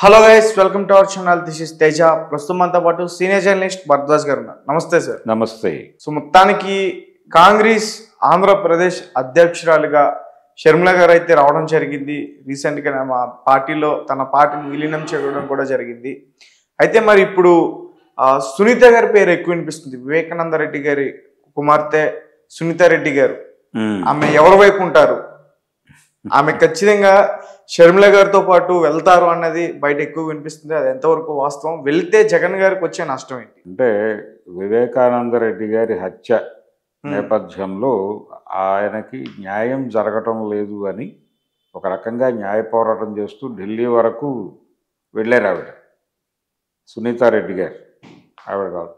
Hello guys, welcome to our channel. This is Teja. ప్రస్తుతం మనతో పాటు సీనియర్ జర్నలిస్ట్ భరద్వాజ్ గారు ఉన్నారు. నమస్తే సార్. నమస్తే. సో మొత్తానికి కాంగ్రెస్ ఆంధ్రప్రదేశ్ అధ్యక్షురాలుగా షర్మిల గారు అయితే రావడం జరిగింది. రీసెంట్గా మా పార్టీలో తన పార్టీని విలీనం చేయడం కూడా జరిగింది. అయితే మరి ఇప్పుడు సునీత గారి పేరు ఎక్కువ వినిపిస్తుంది. వివేకానంద రెడ్డి గారి కుమార్తె సునీత రెడ్డి గారు, ఆమె ఎవరి వైపు ఉంటారు? ఆమె ఖచ్చితంగా షర్మిల గారితో పాటు వెళ్తారు అన్నది బయట ఎక్కువ వినిపిస్తుంది. అది ఎంతవరకు వాస్తవం? వెళ్తే జగన్ గారికి వచ్చే నష్టం ఏంటి? అంటే వివేకానంద రెడ్డి గారి హత్య నేపథ్యంలో ఆయనకి న్యాయం జరగటం లేదు అని ఒక రకంగా న్యాయ పోరాటం చేస్తూ ఢిల్లీ వరకు వెళ్ళారు ఆవిడ. సునీతారెడ్డి గారు ఆవిడ కాదు,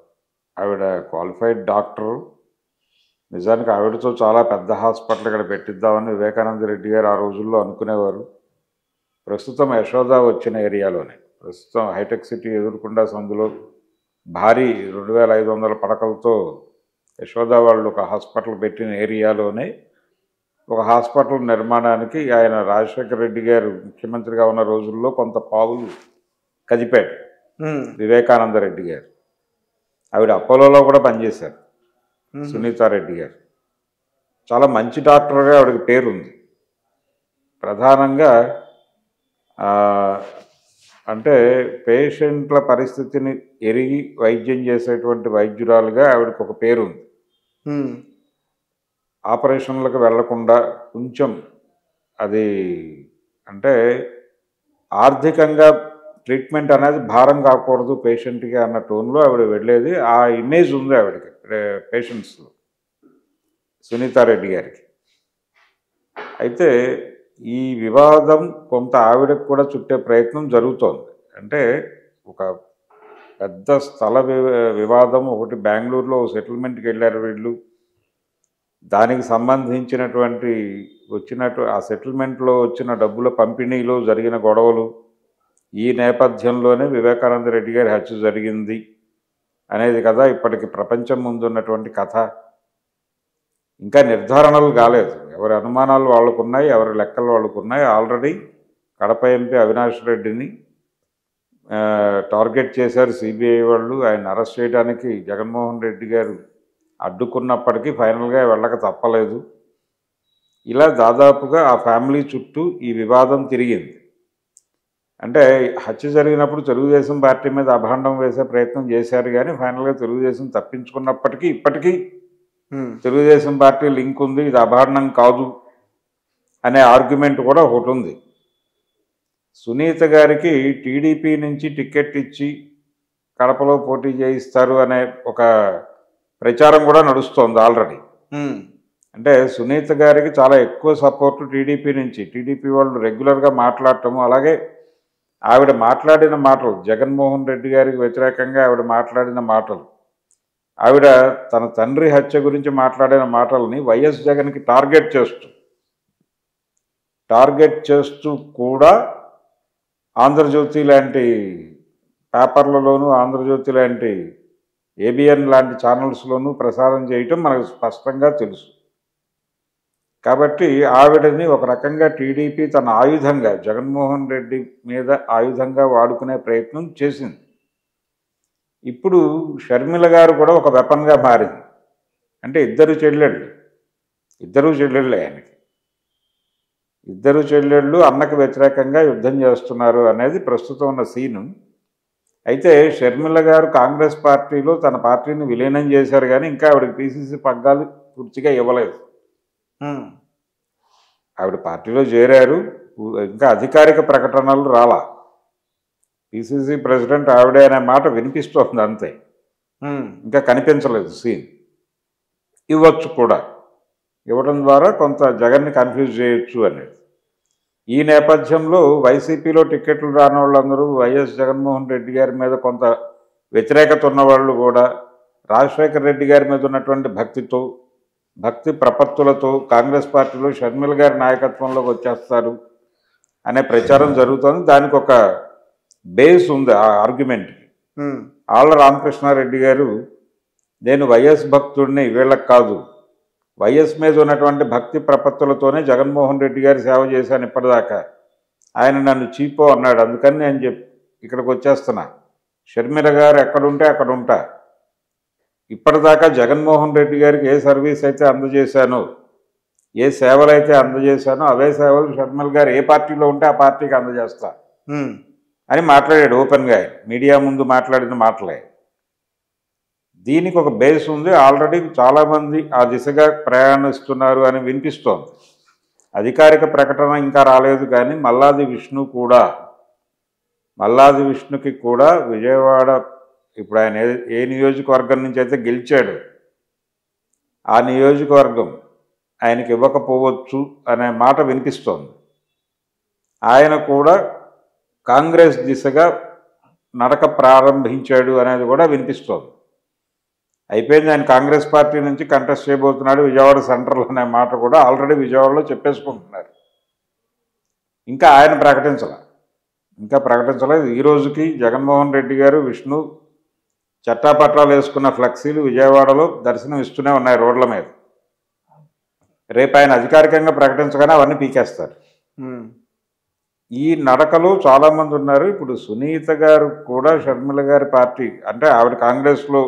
ఆవిడ క్వాలిఫైడ్ డాక్టరు. నిజానికి ఆవిడతో చాలా పెద్ద హాస్పిటల్ ఇక్కడ పెట్టిద్దామని వివేకానంద రెడ్డి గారు ఆ రోజుల్లో అనుకునేవారు. ప్రస్తుతం యశోద వచ్చిన ఏరియాలోనే, ప్రస్తుతం హైటెక్ సిటీ ఎదుర్కొండా సందులో భారీ 2500 పడకలతో యశోద వాళ్ళు ఒక హాస్పిటల్ పెట్టిన ఏరియాలోనే ఒక హాస్పిటల్ నిర్మాణానికి ఆయన రాజశేఖర రెడ్డి గారు ముఖ్యమంత్రిగా ఉన్న రోజుల్లో కొంత పావులు కదిపాడు వివేకానంద రెడ్డి గారు. ఆవిడ అపోలోలో కూడా పనిచేశారు. సునీతారెడ్డి గారు చాలా మంచి డాక్టర్గా ఆవిడకి పేరుంది. ప్రధానంగా అంటే పేషెంట్ల పరిస్థితిని ఎరిగి వైద్యం చేసేటువంటి వైద్యురాలుగా ఆవిడకి ఒక పేరుంది. ఆపరేషన్లకు వెళ్లకుండా కొంచెం అది అంటే ఆర్థికంగా ట్రీట్మెంట్ అనేది భారం కాకూడదు పేషెంట్కి అన్న టోన్లో ఆవిడ వెళ్ళేది. ఆ ఇమేజ్ ఉంది ఆవిడకి పేషెంట్స్లో, సునీతారెడ్డి గారికి. అయితే ఈ వివాదం కొంత ఆవిడకు కూడా చుట్టే ప్రయత్నం జరుగుతోంది. అంటే ఒక పెద్ద స్థల వివాదం ఒకటి, బెంగళూరులో సెటిల్మెంట్కి వెళ్ళారు వీళ్ళు. దానికి సంబంధించినటువంటి ఆ సెటిల్మెంట్లో వచ్చిన డబ్బుల పంపిణీలో జరిగిన గొడవలు, ఈ నేపథ్యంలోనే వివేకానంద రెడ్డి గారి హత్య జరిగింది అనేది కదా ఇప్పటికి ప్రపంచం ముందున్నటువంటి కథ. ఇంకా నిర్ధారణలు కాలేదు. ఎవరి అనుమానాలు వాళ్ళకున్నాయి, ఎవరి లెక్కలు వాళ్ళకున్నాయి. ఆల్రెడీ కడప ఎంపీ అవినాష్ రెడ్డిని టార్గెట్ చేశారు సిబిఐ వాళ్ళు. ఆయన అరెస్ట్ చేయడానికి జగన్మోహన్ రెడ్డి గారు అడ్డుకున్నప్పటికీ ఫైనల్గా వెళ్ళక తప్పలేదు. ఇలా దాదాపుగా ఆ ఫ్యామిలీ చుట్టూ ఈ వివాదం తిరిగింది. అంటే హత్య జరిగినప్పుడు తెలుగుదేశం పార్టీ మీద అభాండం వేసే ప్రయత్నం చేశారు, కానీ ఫైనల్గా తెలుగుదేశం తప్పించుకున్నప్పటికీ ఇప్పటికీ తెలుగుదేశం పార్టీ లింక్ ఉంది, ఇది అభాండం కాదు అనే ఆర్గ్యుమెంట్ కూడా ఒకటి ఉంది. సునీత గారికి టీడీపీ నుంచి టికెట్ ఇచ్చి కడపలో పోటీ చేయిస్తారు అనే ఒక ప్రచారం కూడా నడుస్తోంది ఆల్రెడీ. అంటే సునీత గారికి చాలా ఎక్కువ సపోర్టు టీడీపీ నుంచి. టీడీపీ వాళ్ళు రెగ్యులర్గా మాట్లాడటము, అలాగే ఆవిడ మాట్లాడిన మాటలు, జగన్మోహన్ రెడ్డి గారికి వ్యతిరేకంగా ఆవిడ మాట్లాడిన మాటలు, ఆవిడ తన తండ్రి హత్య గురించి మాట్లాడిన మాటలని వైఎస్ జగన్కి టార్గెట్ చేస్తూ కూడా ఆంధ్రజ్యోతి లాంటి పేపర్లలోనూ, ఆంధ్రజ్యోతి లాంటి ఏబిఎన్ లాంటి ఛానల్స్లోనూ ప్రసారం చేయటం మనకు స్పష్టంగా తెలుసు. కాబట్టి ఆవిడని ఒక రకంగా టీడీపీ తన ఆయుధంగా, జగన్మోహన్ రెడ్డి మీద ఆయుధంగా వాడుకునే ప్రయత్నం చేసింది. ఇప్పుడు షర్మిల గారు కూడా ఒక వెపన్గా మారింది. అంటే ఇద్దరు చెల్లెళ్ళు ఆయనకి. ఇద్దరు చెల్లెళ్ళు అన్నకు వ్యతిరేకంగా యుద్ధం చేస్తున్నారు అనేది ప్రస్తుతం ఉన్న సీను. అయితే షర్మిల గారు కాంగ్రెస్ పార్టీలో తన పార్టీని విలీనం చేశారు, కానీ ఇంకా ఆవిడకి పిసిసి పగ్గాలు పూర్తిగా ఇవ్వలేదు. ఆవిడ పార్టీలో చేరారు, ఇంకా అధికారిక ప్రకటనలు రాలా. పిసిసి ప్రెసిడెంట్ ఆవిడే అనే మాట వినిపిస్తోంది అంతే, ఇంకా కనిపించలేదు సీన్. ఇవ్వచ్చు కూడా, ఇవ్వడం ద్వారా కొంత జగన్ని కన్ఫ్యూజ్ చేయొచ్చు అనేది. ఈ నేపథ్యంలో వైసీపీలో టికెట్లు రాని వాళ్ళందరూ వైఎస్ జగన్మోహన్ రెడ్డి గారి మీద కొంత వ్యతిరేకత ఉన్నవాళ్ళు కూడా రాజశేఖర రెడ్డి గారి మీద ఉన్నటువంటి భక్తి ప్రపత్తులతో కాంగ్రెస్ పార్టీలో షర్మిల గారి నాయకత్వంలోకి వచ్చేస్తారు అనే ప్రచారం జరుగుతుంది. దానికి ఒక బేస్ ఉంది ఆ ఆర్గ్యుమెంట్కి. ఆళ్ళ రామకృష్ణారెడ్డి గారు, నేను వైఎస్ భక్తుడిని, వీళ్ళకి కాదు, వైఎస్ మీద ఉన్నటువంటి భక్తి ప్రపత్తులతోనే జగన్మోహన్ రెడ్డి గారి సేవ చేశాను ఇప్పటిదాకా, ఆయన నన్ను చీపో అన్నాడు, అందుకని నేను ఇక్కడికి వచ్చేస్తున్నా. షర్మిల గారు ఎక్కడుంటే అక్కడ ఉంటా. ఇప్పటిదాకా జగన్మోహన్ రెడ్డి గారికి ఏ సర్వీస్ అయితే అందజేశానో, ఏ సేవలు అయితే అందజేశానో అవే సేవలు షర్మిల గారు ఏ పార్టీలో ఉంటే ఆ పార్టీకి అందజేస్తా అని మాట్లాడాడు ఓపెన్గా. మీడియా ముందు మాట్లాడిన మాటలే. దీనికి ఒక బేస్ ఉంది. ఆల్రెడీ చాలామంది ఆ దిశగా ప్రయాణిస్తున్నారు అని వినిపిస్తోంది. అధికారిక ప్రకటన ఇంకా రాలేదు, కానీ మల్లాది విష్ణుకి కూడా విజయవాడ, ఇప్పుడు ఆయన ఏ నియోజకవర్గం నుంచి అయితే గెలిచాడు ఆ నియోజకవర్గం ఆయనకి ఇవ్వకపోవచ్చు అనే మాట వినిపిస్తోంది. ఆయన కూడా కాంగ్రెస్ దిశగా నడక ప్రారంభించాడు అనేది కూడా వినిపిస్తోంది. అయిపోయింది, ఆయన కాంగ్రెస్ పార్టీ నుంచి కంటెస్ట్ చేయబోతున్నాడు విజయవాడ సెంట్రల్ అనే మాట కూడా ఆల్రెడీ విజయవాడలో చెప్పేసుకుంటున్నారు. ఇంకా ఆయన ప్రకటించలేదు. ఈ రోజుకి జగన్మోహన్ రెడ్డి గారు, విష్ణు చట్టాపట్టాలు వేసుకున్న ఫ్లెక్సీలు విజయవాడలో దర్శనం ఇస్తూనే ఉన్నాయి రోడ్ల మీద. రేపు ఆయన అధికారికంగా ప్రకటించగానే అవన్నీ పీకేస్తారు. ఈ నడకలో చాలామంది ఉన్నారు. ఇప్పుడు సునీత గారు కూడా షర్మిల గారి పార్టీ, అంటే ఆవిడ కాంగ్రెస్లో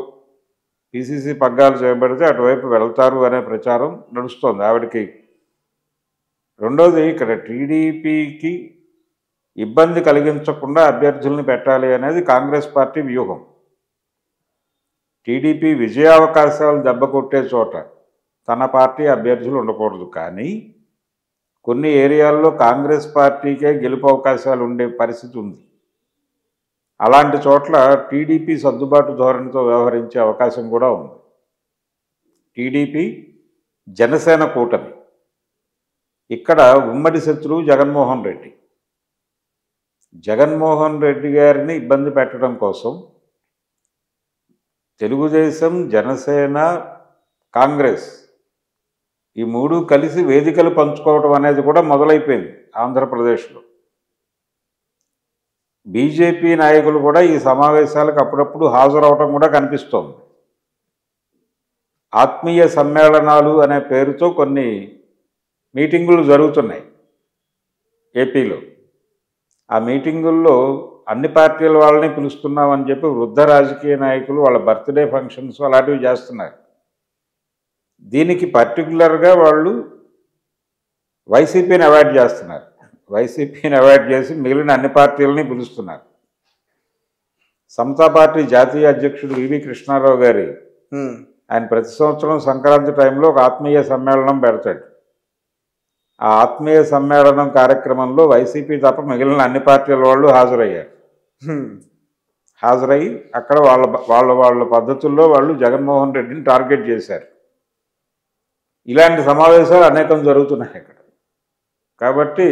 పిసిసి పగ్గాలు చేయబడితే అటువైపు వెళ్తారు అనే ప్రచారం నడుస్తోంది ఆవిడకి. రెండోది, ఇక్కడ టీడీపీకి ఇబ్బంది కలిగించకుండా అభ్యర్థుల్ని పెట్టాలి అనేది కాంగ్రెస్ పార్టీ వ్యూహం. టీడీపీ విజయావకాశాలు దెబ్బకొట్టే చోట తన పార్టీ అభ్యర్థులు ఉండకూడదు, కానీ కొన్ని ఏరియాల్లో కాంగ్రెస్ పార్టీకే గెలుపు అవకాశాలు ఉండే పరిస్థితి ఉంది. అలాంటి చోట్ల టీడీపీ సర్దుబాటు ధోరణితో వ్యవహరించే అవకాశం కూడా ఉంది. టీడీపీ జనసేన కూటమి, ఇక్కడ ఉమ్మడి శత్రువు జగన్మోహన్ రెడ్డి గారిని ఇబ్బంది పెట్టడం కోసం తెలుగుదేశం, జనసేన, కాంగ్రెస్ ఈ మూడు కలిసి వేదికలు పంచుకోవడం అనేది కూడా మొదలైపోయింది ఆంధ్రప్రదేశ్లో. బీజేపీ నాయకులు కూడా ఈ సమావేశాలకు అప్పుడప్పుడు హాజరవటం కూడా కనిపిస్తోంది. ఆత్మీయ సమ్మేళనాలు అనే పేరుతో కొన్ని మీటింగులు జరుగుతున్నాయి ఏపీలో. ఆ మీటింగుల్లో అన్ని పార్టీల వాళ్ళని పిలుస్తున్నామని చెప్పి వృద్ధ రాజకీయ నాయకులు వాళ్ళ బర్త్డే ఫంక్షన్స్ అలాంటివి చేస్తున్నారు. దీనికి పర్టికులర్గా వాళ్ళు వైసీపీని అవాయిడ్ చేస్తున్నారు. వైసీపీని అవాయిడ్ చేసి మిగిలిన అన్ని పార్టీలని పిలుస్తున్నారు. సమతా పార్టీ జాతీయ అధ్యక్షుడు వివి కృష్ణారావు గారి ఆయన ప్రతి సంవత్సరం సంక్రాంతి టైంలో ఒక ఆత్మీయ సమ్మేళనం పెడతాడు. ఆ ఆత్మీయ సమ్మేళనం కార్యక్రమంలో వైసీపీ తప్ప మిగిలిన అన్ని పార్టీల వాళ్ళు హాజరయ్యి అక్కడ వాళ్ళ పద్ధతుల్లో వాళ్ళు జగన్మోహన్ రెడ్డిని టార్గెట్ చేశారు. ఇలాంటి సమావేశాలు అనేకం జరుగుతున్నాయి అక్కడ. కాబట్టి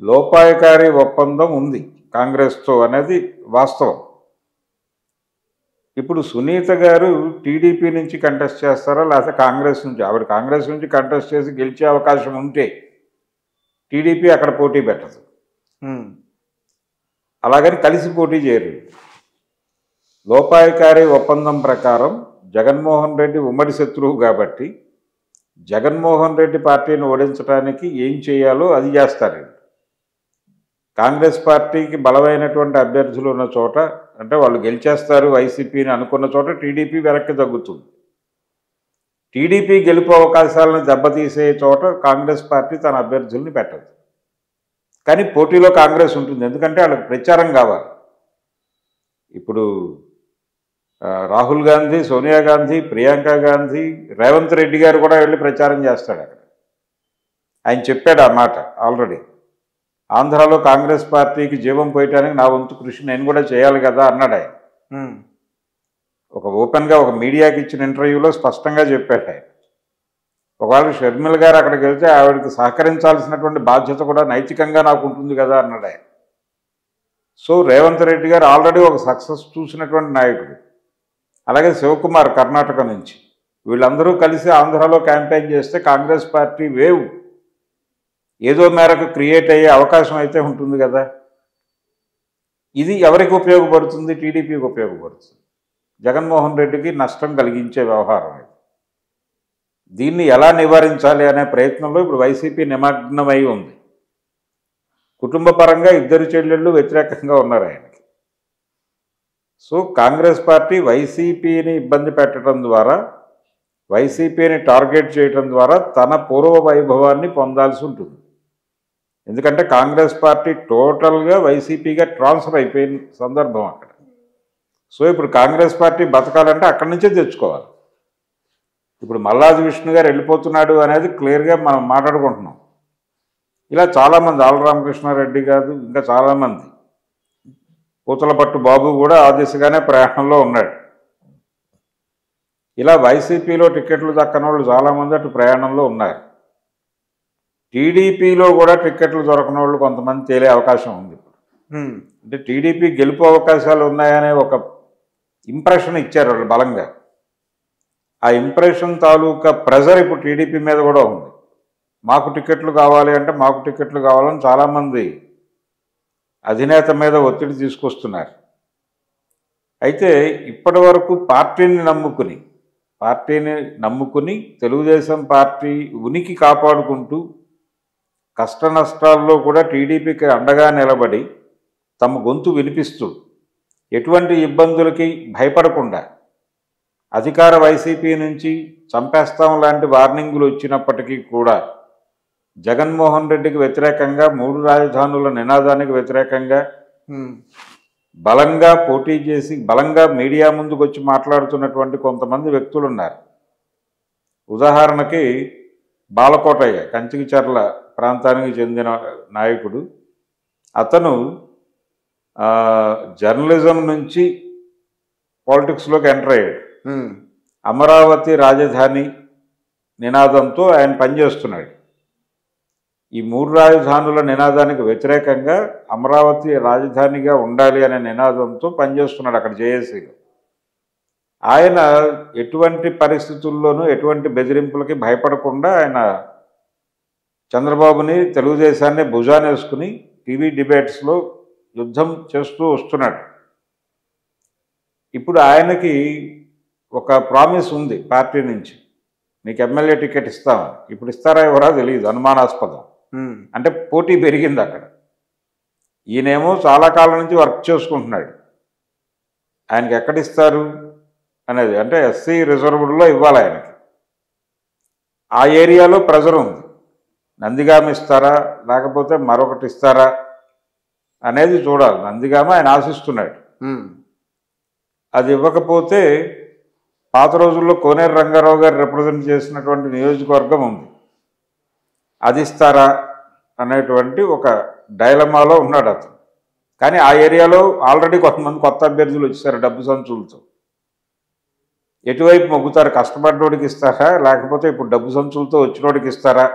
లోపాయకారి ఒప్పందం ఉంది కాంగ్రెస్తో అనేది వాస్తవం. ఇప్పుడు సునీత గారు టీడీపీ నుంచి కంటెస్ట్ చేస్తారా లేకపోతే కాంగ్రెస్ నుంచి? ఆవిడ కాంగ్రెస్ నుంచి కంటెస్ట్ చేసి గెలిచే అవకాశం ఉంటే టీడీపీ అక్కడ పోటీ పెట్టదు, అలాగని కలిసి పోటీ చేయరు. లోపాయకారి ఒప్పందం ప్రకారం జగన్మోహన్ రెడ్డి ఉమ్మడి శత్రువు కాబట్టి జగన్మోహన్ రెడ్డి పార్టీని ఓడించడానికి ఏం చేయాలో అది చేస్తారు. కాంగ్రెస్ పార్టీకి బలమైనటువంటి అభ్యర్థులు ఉన్న చోట, అంటే వాళ్ళు గెలిచేస్తారు వైసీపీని అనుకున్న చోట టీడీపీ వెనక్కి తగ్గుతుంది. టీడీపీ గెలుపు అవకాశాలను దెబ్బతీసే చోట కాంగ్రెస్ పార్టీ తన అభ్యర్థుల్ని పెట్టదు. కానీ పోటీలో కాంగ్రెస్ ఉంటుంది, ఎందుకంటే వాళ్ళకి ప్రచారం కావాలి. ఇప్పుడు రాహుల్ గాంధీ, సోనియా గాంధీ, ప్రియాంక గాంధీ, రేవంత్ రెడ్డి గారు కూడా వెళ్ళి ప్రచారం చేస్తాడు అక్కడ. ఆయన చెప్పాడు ఆ మాట ఆల్రెడీ. ఆంధ్రాలో కాంగ్రెస్ పార్టీకి జీవం పోయటానికి నా వంతు కృషి నేను కూడా చేయాలి కదా అన్నాడు ఆయన. ఒక ఓపెన్గా ఒక మీడియాకి ఇచ్చిన ఇంటర్వ్యూలో స్పష్టంగా చెప్పాడు ఆయన. ఒకవేళ షర్మిల గారు అక్కడికి వెళ్తే ఆవిడకి సహకరించాల్సినటువంటి బాధ్యత కూడా నైతికంగా నాకు ఉంటుంది కదా అన్నాడు ఆయన. సో రేవంత్ రెడ్డి గారు ఆల్రెడీ ఒక సక్సెస్ చూసినటువంటి నాయకుడు. అలాగే శివకుమార్ కర్ణాటక నుంచి, వీళ్ళందరూ కలిసి ఆంధ్రాలో క్యాంపెయిన్ చేస్తే కాంగ్రెస్ పార్టీ వేవ్ ఏదో మేరకు క్రియేట్ అయ్యే అవకాశం అయితే ఉంటుంది కదా. ఇది ఎవరికి ఉపయోగపడుతుంది? టీడీపీకి ఉపయోగపడుతుంది. జగన్మోహన్ రెడ్డికి నష్టం కలిగించే వ్యవహారం ఇది. దీన్ని ఎలా నివారించాలి అనే ప్రయత్నంలో ఇప్పుడు వైసీపీ నిమగ్నమై ఉంది. కుటుంబ పరంగా ఇద్దరు చెల్లెళ్ళు వ్యతిరేకంగా ఉన్నారు ఆయనకి. సో కాంగ్రెస్ పార్టీ వైసీపీని ఇబ్బంది పెట్టడం ద్వారా, వైసీపీని టార్గెట్ చేయడం ద్వారా తన పూర్వ వైభవాన్ని పొందాల్సి ఉంటుంది. ఎందుకంటే కాంగ్రెస్ పార్టీ టోటల్గా వైసీపీగా ట్రాన్స్ఫర్ అయిపోయిన సందర్భం అక్కడ. సో ఇప్పుడు కాంగ్రెస్ పార్టీ బతకాలంటే అక్కడి నుంచే తెచ్చుకోవాలి. ఇప్పుడు మల్లాది విష్ణు గారు వెళ్ళిపోతున్నాడు అనేది క్లియర్గా మనం మాట్లాడుకుంటున్నాం. ఇలా చాలామంది, ఆళ్ళ రామకృష్ణారెడ్డి గారు, ఇంకా చాలామంది, పూతలపట్టు బాబు కూడా ఆ దిశగానే ప్రయాణంలో ఉన్నాడు. ఇలా వైసీపీలో టికెట్లు దక్కని వాళ్ళు చాలామంది అటు ప్రయాణంలో ఉన్నారు. టీడీపీలో కూడా టికెట్లు దొరకని వాళ్ళు కొంతమంది తేలే అవకాశం ఉంది. అంటే టీడీపీ గెలుపు అవకాశాలు ఉన్నాయనే ఒక ఇంప్రెషన్ ఇచ్చారు వాళ్ళు బలంగా. ఆ ఇంప్రెషన్ తాలూకా ప్రెజర్ ఇప్పుడు టీడీపీ మీద కూడా ఉంది. మాకు టికెట్లు కావాలి అంటే మాకు టికెట్లు కావాలని చాలామంది అధినేత మీద ఒత్తిడి తీసుకొస్తున్నారు. అయితే ఇప్పటి వరకు పార్టీని నమ్ముకుని తెలుగుదేశం పార్టీ ఉనికి కాపాడుకుంటూ కష్ట నష్టాల్లో కూడా టీడీపీకి అండగా నిలబడి తమ గొంతు వినిపిస్తూ ఎటువంటి ఇబ్బందులకి భయపడకుండా అధికార వైసీపీ నుంచి చంపేస్తాం లాంటి వార్నింగులు వచ్చినప్పటికీ కూడా జగన్మోహన్ రెడ్డికి వ్యతిరేకంగా, 3 రాజధానుల నినాదానికి వ్యతిరేకంగా బలంగా పోటీ చేసి బలంగా మీడియా ముందుకు వచ్చి మాట్లాడుతున్నటువంటి కొంతమంది వ్యక్తులు ఉన్నారు. ఉదాహరణకి బాలకోటయ్య, కంచికిచర్ల ప్రాంతానికి చెందిన నాయకుడు. అతను జర్నలిజం నుంచి పాలిటిక్స్లోకి ఎంటర్ అయ్యాడు. అమరావతి రాజధాని నినాదంతో ఆయన పనిచేస్తున్నాడు. ఈ 3 రాజధానుల నినాదానికి వ్యతిరేకంగా అమరావతి రాజధానిగా ఉండాలి అనే నినాదంతో పనిచేస్తున్నాడు అక్కడ జేఏసీలో. ఆయన ఎటువంటి పరిస్థితుల్లోనూ ఎటువంటి బెదిరింపులకి భయపడకుండా ఆయన చంద్రబాబుని, తెలుగుదేశాన్ని భుజానేసుకుని టీవీ డిబేట్స్లో యుద్ధం చేస్తూ వస్తున్నాడు. ఇప్పుడు ఆయనకి ఒక ప్రామిస్ ఉంది పార్టీ నుంచి, నీకు ఎమ్మెల్యే టికెట్ ఇస్తామని. ఇప్పుడు ఇస్తారా ఎవరో తెలియదు, అనుమానాస్పదం. అంటే పోటీ పెరిగింది అక్కడ. ఈయనేమో చాలా కాలం నుంచి వర్క్ చేసుకుంటున్నాడు. ఆయనకి ఎక్కడిస్తారు అనేది, అంటే ఎస్సీ రిజర్వ్డ్లో ఇవ్వాలి ఆయనకి. ఆ ఏరియాలో ప్రెజర్ ఉంది. నందిగామ ఇస్తారా లేకపోతే మరొకటి ఇస్తారా అనేది చూడాలి. నందిగామ ఆయన ఆశిస్తున్నాడు. అది ఇవ్వకపోతే పాత రోజుల్లో కోనేరు రంగారావు గారు రిప్రజెంట్ చేసినటువంటి నియోజకవర్గం ఉంది, అది ఇస్తారా అనేటువంటి ఒక డైలమాలో ఉన్నాడు అతను. కానీ ఆ ఏరియాలో ఆల్రెడీ కొంతమంది కొత్త అభ్యర్థులు వచ్చేసారు డబ్బు సంచులతో. ఎటువైపు మొగ్గుతారు, కష్టపడ్డోడికి ఇస్తారా లేకపోతే ఇప్పుడు డబ్బు సంచులతో వచ్చినోడికి ఇస్తారా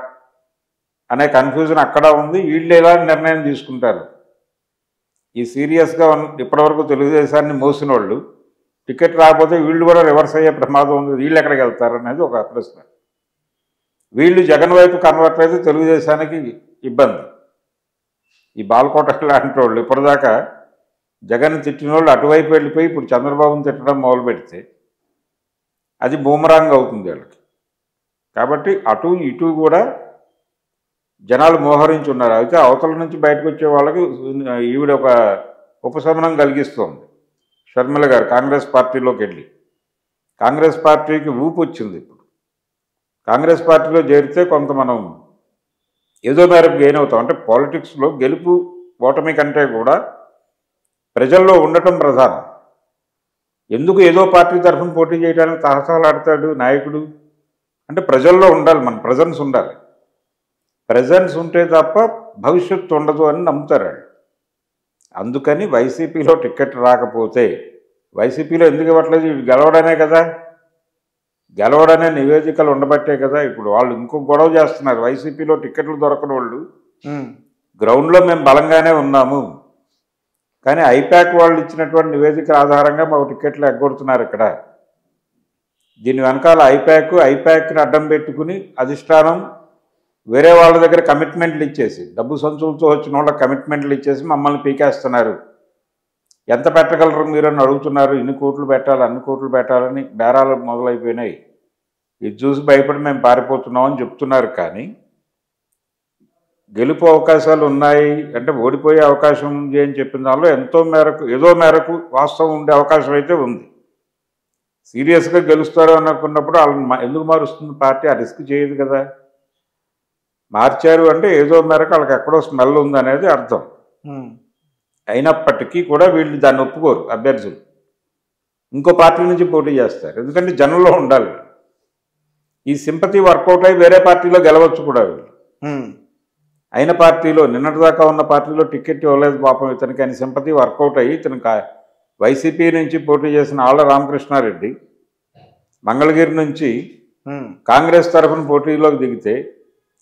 అనే కన్ఫ్యూజన్ అక్కడ ఉంది. వీళ్ళు ఎలా నిర్ణయం తీసుకుంటారు? ఈ సీరియస్గా ఇప్పటివరకు తెలుగుదేశాన్ని మోసిన వాళ్ళు టికెట్ రాకపోతే వీళ్ళు కూడా రివర్స్ అయ్యే ప్రమాదం ఉంది, వీళ్ళు ఎక్కడికి వెళ్తారు అనేది ఒక ప్రశ్న. వీళ్ళు జగన్ వైపు కన్వర్ట్ అయితే తెలుగుదేశానికి ఇబ్బంది. ఈ బాలకోట లాంటి వాళ్ళు ఇప్పటిదాకా జగన్ తిట్టిన వాళ్ళు అటువైపు వెళ్ళిపోయి ఇప్పుడు చంద్రబాబుని తిట్టడం మొదలు పెడితే అది బూమరాంగ్ అవుతుంది వాళ్ళకి. కాబట్టి అటు ఇటు కూడా జనాలు మోహరించి ఉన్నారు. అయితే అవతల నుంచి బయటకు వచ్చే వాళ్ళకి ఈవిడ ఒక ఉపశమనం కలిగిస్తుంది. షర్మిల గారు కాంగ్రెస్ పార్టీలోకి వెళ్ళి కాంగ్రెస్ పార్టీకి ఊపు వచ్చింది. ఇప్పుడు కాంగ్రెస్ పార్టీలో చేరితే కొంత మనం ఏదో మేరకు గెయిన్ అవుతాం. అంటే పాలిటిక్స్లో గెలుపు ఓటమి కంటే కూడా ప్రజల్లో ఉండటం ప్రధానం. ఎందుకు ఏదో పార్టీ తరఫున పోటీ చేయడానికి తహతహలాడతాడు నాయకుడు అంటే ప్రజల్లో ఉండాలి, మన ప్రజెన్స్ ఉండాలి. ప్రజెన్స్ ఉంటే తప్ప భవిష్యత్తు ఉండదు అని నమ్ముతారు. అందుకని వైసీపీలో టికెట్ రాకపోతే, వైసీపీలో ఎందుకు ఇవ్వట్లేదు, గెలవడమే కదా, గెలవడనే నివేదికలు ఉండబట్టే కదా. ఇప్పుడు వాళ్ళు ఇంకొక గొడవ చేస్తున్నారు, వైసీపీలో టికెట్లు దొరకని వాళ్ళు గ్రౌండ్లో మేము బలంగానే ఉన్నాము కానీ ఐపాక్ వాళ్ళు ఇచ్చినటువంటి నివేదికల ఆధారంగా మాకు టికెట్లు ఎగ్గొడుతున్నారు ఇక్కడ. దీని వెనకాల ఐపాక్ని అడ్డం పెట్టుకుని అధిష్టానం వేరే వాళ్ళ దగ్గర కమిట్మెంట్లు ఇచ్చేసి, డబ్బు సంచులతో వచ్చిన వాళ్ళకి కమిట్మెంట్లు ఇచ్చేసి మమ్మల్ని పీకేస్తున్నారు. ఎంత పెట్టగలరు మీరు అని అడుగుతున్నారు. ఇన్ని కోట్లు పెట్టాలి, అన్ని కోట్లు పెట్టాలని బేరాలు మొదలైపోయినాయి. ఇది చూసి భయపడి మేము పారిపోతున్నామని చెప్తున్నారు. కానీ గెలుపు అవకాశాలు ఉన్నాయి అంటే ఓడిపోయే అవకాశం ఉంది అని చెప్పిన దానిలో ఏదో మేరకు వాస్తవం ఉండే అవకాశం అయితే ఉంది. సీరియస్గా గెలుస్తారు అనుకున్నప్పుడు వాళ్ళని ఎందుకు మారుస్తుంది పార్టీ? ఆ రిస్క్ చేయదు కదా. మార్చారు అంటే ఏదో మేరకు వాళ్ళకి ఎక్కడో స్మెల్ ఉందనేది అర్థం. అయినప్పటికీ కూడా వీళ్ళు దాన్ని ఒప్పుకోరు. అభ్యర్థులు ఇంకో పార్టీ నుంచి పోటీ చేస్తారు, ఎందుకంటే జనంలో ఉండాలి. ఈ సింపతి వర్కౌట్ అయ్యి వేరే పార్టీలో గెలవచ్చు కూడా. వీళ్ళు అయిన పార్టీలో నిన్నటిదాకా ఉన్న పార్టీలో టికెట్ ఇవ్వలేదు పాపం ఇతనికి అని సింపతి వర్కౌట్ అయ్యి ఇతను వైసీపీ నుంచి పోటీ చేసిన ఆళ్ల రామకృష్ణారెడ్డి మంగళగిరి నుంచి కాంగ్రెస్ తరఫున పోటీలోకి దిగితే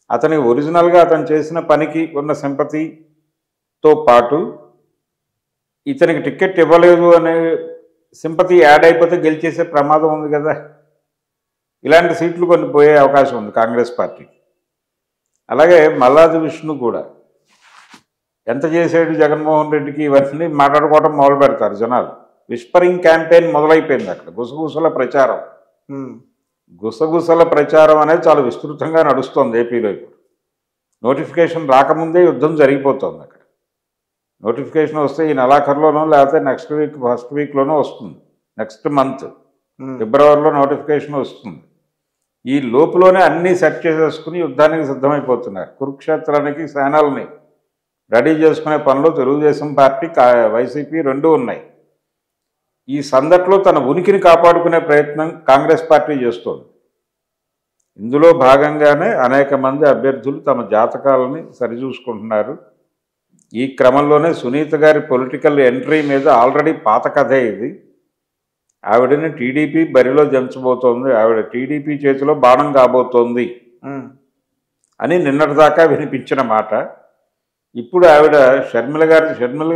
అతనికి ఒరిజినల్గా అతను చేసిన పనికి ఉన్న సింపతితో పాటు ఇతనికి టికెట్ ఇవ్వలేదు అనే సింపతి యాడ్ అయిపోతే గెలిచేసే ప్రమాదం ఉంది కదా. ఇలాంటి సీట్లు కొన్ని పోయే అవకాశం ఉంది కాంగ్రెస్ పార్టీకి. అలాగే మల్లాది విష్ణు కూడా ఎంత చేసాడు జగన్మోహన్ రెడ్డికి ఇవన్నీ మాట్లాడుకోవడం మొదలు పెడతారు జనాలు. విస్పరింగ్ క్యాంపెయిన్ మొదలైపోయింది అక్కడ. గుసగుసల ప్రచారం అనేది చాలా విస్తృతంగా నడుస్తోంది ఏపీలో. ఇప్పుడు నోటిఫికేషన్ రాకముందే యుద్ధం జరిగిపోతుంది అక్కడ. నోటిఫికేషన్ వస్తే ఈ నెలాఖరులోనో లేకపోతే నెక్స్ట్ వీక్ ఫస్ట్ వీక్లోనో వస్తుంది. నెక్స్ట్ మంత్ ఫిబ్రవరిలో నోటిఫికేషన్ వస్తుంది. ఈ లోపులోనే అన్నీ సెట్ చేసేసుకుని యుద్ధానికి సిద్ధమైపోతున్నారు. కురుక్షేత్రానికి సేనల్ని రెడీ చేసుకునే పనిలో తెలుగుదేశం పార్టీ వైసీపీ రెండూ ఉన్నాయి. ఈ సందట్లో తన ఉనికిని కాపాడుకునే ప్రయత్నం కాంగ్రెస్ పార్టీ చేస్తోంది. ఇందులో భాగంగానే అనేక మంది అభ్యర్థులు తమ జాతకాలని సరిచూసుకుంటున్నారు. ఈ క్రమంలోనే సునీత గారి పొలిటికల్ ఎంట్రీ మీద ఆల్రెడీ పాత కథే ఇది. ఆవిడని టీడీపీ బరిలో దించబోతోంది, ఆవిడ టీడీపీ చేతిలో బాణం కాబోతోంది అని నిన్నటిదాకా వినిపించిన మాట. ఇప్పుడు ఆవిడ షర్మిల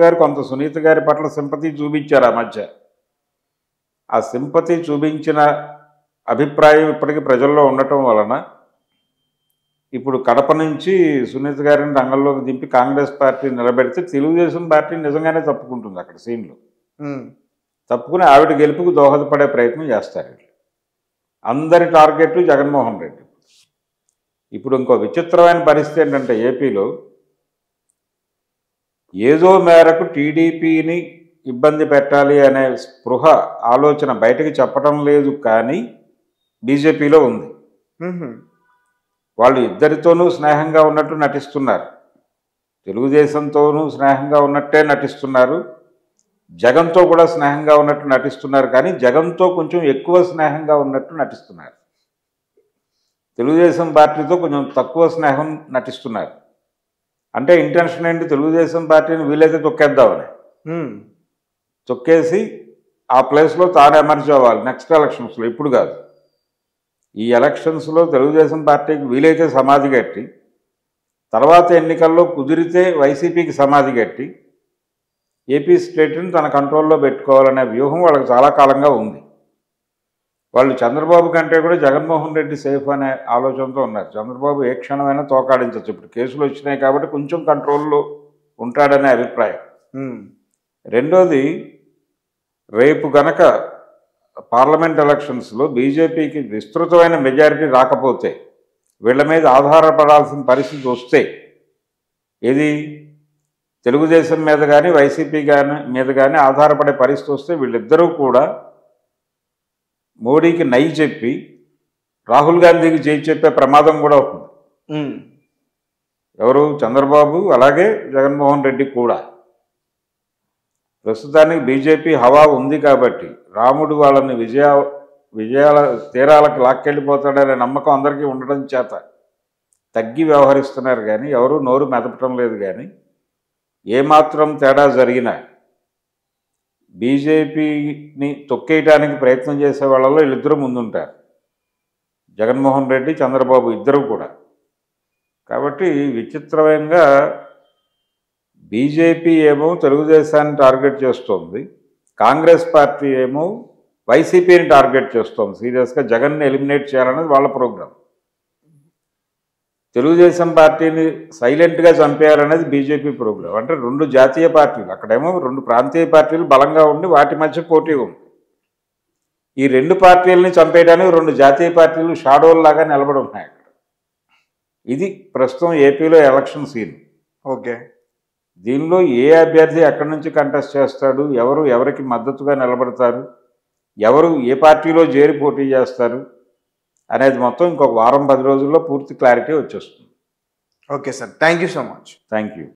గారు కొంత సునీత గారి పట్ల సింపతి చూపించారు ఆ మధ్య. ఆ సింపతి చూపించిన అభిప్రాయం ఇప్పటికీ ప్రజల్లో ఉండటం వలన ఇప్పుడు కడప నుంచి సునీత గారిని రంగంలోకి దింపి కాంగ్రెస్ పార్టీ నిలబెడితే తెలుగుదేశం పార్టీ నిజంగానే తప్పుకుంటుంది అక్కడ సీన్లో. తప్పుకుని ఆవిడ గెలుపుకు దోహదపడే ప్రయత్నం చేస్తారు. అందరి టార్గెట్ జగన్మోహన్ రెడ్డి. ఇప్పుడు ఇంకో విచిత్రమైన పరిస్థితి ఏంటంటే ఏపీలో ఏదో మేరకు టీడీపీని ఇబ్బంది పెట్టాలి అనే స్పృహ ఆలోచన బయటకు చెప్పడం లేదు, కానీ బీజేపీలో ఉంది. వాళ్ళు ఇద్దరితోనూ స్నేహంగా ఉన్నట్టు నటిస్తున్నారు, తెలుగుదేశంతోనూ స్నేహంగా ఉన్నట్టే నటిస్తున్నారు, జగన్తో కూడా స్నేహంగా ఉన్నట్టు నటిస్తున్నారు, కానీ జగన్తో కొంచెం ఎక్కువ స్నేహంగా ఉన్నట్టు నటిస్తున్నారు. తెలుగుదేశం పార్టీతో కొంచెం తక్కువ స్నేహం నటిస్తున్నారు. అంటే ఇంటెన్షన్ ఏంటి? తెలుగుదేశం పార్టీని వీలైతే తొక్కేద్దామని. తొక్కేసి ఆ ప్లేస్లో తాను ఎమర్జ్ అవ్వాలి నెక్స్ట్ ఎలక్షన్స్లో. ఇప్పుడు కాదు, ఈ ఎలక్షన్స్లో తెలుగుదేశం పార్టీకి వీలైతే సమాధి కట్టి, తర్వాత ఎన్నికల్లో కుదిరితే వైసీపీకి సమాధి కట్టి ఏపీ స్టేట్ని తన కంట్రోల్లో పెట్టుకోవాలనే వ్యూహం వాళ్ళకి చాలా కాలంగా ఉంది. వాళ్ళు చంద్రబాబు కంటే కూడా జగన్మోహన్ రెడ్డి సేఫ్ అనే ఆలోచనతో ఉన్నారు. చంద్రబాబు ఏ క్షణమైనా తోకాడించవచ్చు. ఇప్పుడు కేసులు వచ్చినాయి కాబట్టి కొంచెం కంట్రోల్లో ఉంటాడనే అభిప్రాయం. రెండోది, రేపు గనక పార్లమెంట్ ఎలక్షన్స్లో బీజేపీకి విస్తృతమైన మెజారిటీ రాకపోతే, వీళ్ళ మీద ఆధారపడాల్సిన పరిస్థితి వస్తే, ఇది తెలుగుదేశం మీద కానీ వైసీపీ మీద కానీ ఆధారపడే పరిస్థితి వస్తే, వీళ్ళిద్దరూ కూడా మోడీకి నై చెప్పి రాహుల్ గాంధీకి జై చెప్పే ప్రమాదం కూడా ఉంటుంది. ఎవరు? చంద్రబాబు, అలాగే జగన్మోహన్ రెడ్డి కూడా. ప్రస్తుతానికి బీజేపీ హవా ఉంది కాబట్టి రాముడు వాళ్ళని విజయాల తీరాలకు లాక్కెళ్ళిపోతాడనే నమ్మకం అందరికీ ఉండడం చేత తగ్గి వ్యవహరిస్తున్నారు, కానీ ఎవరు నోరు మెదపటం లేదు. కానీ ఏమాత్రం తేడా జరిగినా బీజేపీని తొక్కేయడానికి ప్రయత్నం చేసే వాళ్ళలో వీళ్ళిద్దరూ ముందుంటారు, జగన్మోహన్ రెడ్డి, చంద్రబాబు ఇద్దరు కూడా. కాబట్టి విచిత్రమంగా బీజేపీ ఏమో తెలుగుదేశాన్ని టార్గెట్ చేస్తోంది, కాంగ్రెస్ పార్టీ ఏమో వైసీపీని టార్గెట్ చేస్తోంది. సీరియస్గా జగన్ని ఎలిమినేట్ చేయాలనేది వాళ్ళ ప్రోగ్రాం. తెలుగుదేశం పార్టీని సైలెంట్గా చంపేయాలనేది బీజేపీ ప్రోగ్రాం. అంటే రెండు జాతీయ పార్టీలు, అక్కడేమో రెండు ప్రాంతీయ పార్టీలు బలంగా ఉండి వాటి మధ్య పోటీ ఉంది. ఈ రెండు పార్టీలని చంపేయడానికి రెండు జాతీయ పార్టీలు షాడోల్లాగా నిలబడి ఉన్నాయి అక్కడ. ఇది ప్రస్తుతం ఏపీలో ఎలక్షన్ సీన్. ఓకే. దీనిలో ఏ అభ్యర్థి ఎక్కడి నుంచి కంటెస్ట్ చేస్తాడు, ఎవరు ఎవరికి మద్దతుగా నిలబడతారు, ఎవరు ఏ పార్టీలో చేరి పోటీ చేస్తారు అనేది మొత్తం ఇంకొక వారం 10 రోజుల్లో పూర్తి క్లారిటీ వచ్చేస్తుంది. Okay sir, thank you so much. Thank you.